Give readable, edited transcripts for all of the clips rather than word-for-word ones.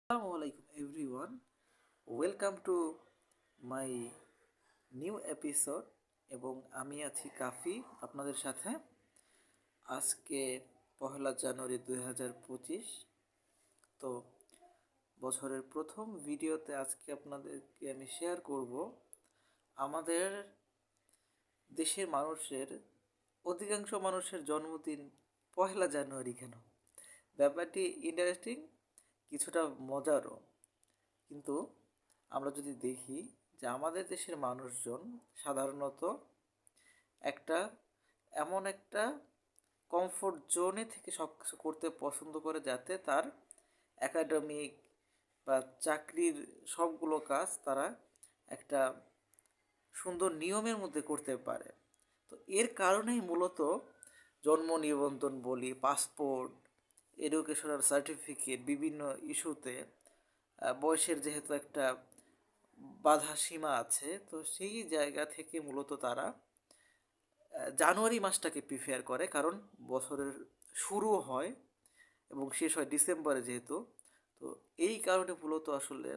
আসসালামু আলাইকুম everyone, welcome to my new episode. এবং আমি আছি কাফি আপনাদের সাথে। আজকে 1 জানুয়ারি 2025। তো বছরের প্রথম ভিডিওতে আজকে আপনাদেরকে আমি শেয়ার করব আমাদের দেশের মানুষের অধিকাংশ মানুষের জন্মদিন 1 জানুয়ারি কেন। ব্যাপারটি ইন্টারেস্টিং, কিছুটা মজারও। কিন্তু আমরা যদি দেখি যে আমাদের দেশের মানুষজন সাধারণত একটা এমন একটা কমফোর্ট জোনে থেকে সব কিছু করতে পছন্দ করে, যাতে তার একাডেমিক বা চাকরির সবগুলো কাজ তারা একটা সুন্দর নিয়মের মধ্যে করতে পারে। তো এর কারণেই মূলত জন্ম নিবন্ধন বলি, পাসপোর্ট, এডুকেশনাল সার্টিফিকেট, বিভিন্ন ইস্যুতে বয়সের যেহেতু একটা বাধা সীমা আছে, তো সেই জায়গা থেকে মূলত তারা জানুয়ারি মাসটাকে প্রিফেয়ার করে। কারণ বছরের শুরু হয় এবং শেষ হয় ডিসেম্বরে যেহেতু। তো এই কারণে মূলত আসলে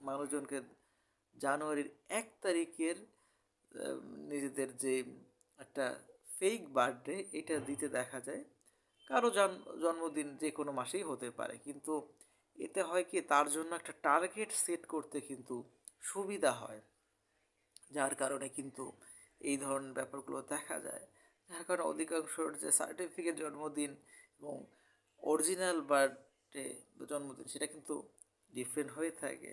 মানুষজনকে জানুয়ারির 1 তারিখের নিজেদের যে একটা ফেক বার্থডে এটা দিতে দেখা যায়। কারো জন্মদিন যে কোনো মাসেই হতে পারে, কিন্তু এতে হয় কি, তার জন্য একটা টার্গেট সেট করতে কিন্তু সুবিধা হয়, যার কারণে কিন্তু এই ধরনের ব্যাপারগুলো দেখা যায়। যার কারণে অধিকাংশর যে সার্টিফিকেট জন্মদিন এবং অরিজিনাল বার্থডে জন্মদিন সেটা কিন্তু ডিফারেন্ট হয়ে থাকে।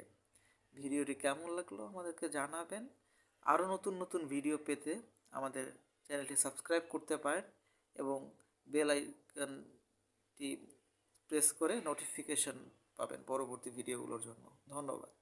ভিডিওটি কেমন লাগলো আমাদেরকে জানাবেন। আরও নতুন নতুন ভিডিও পেতে আমাদের চ্যানেলটি সাবস্ক্রাইব করতে পারেন এবং বেল আইকনটি প্রেস করে নোটিফিকেশন পাবেন পরবর্তী ভিডিওগুলোর জন্য। ধন্যবাদ।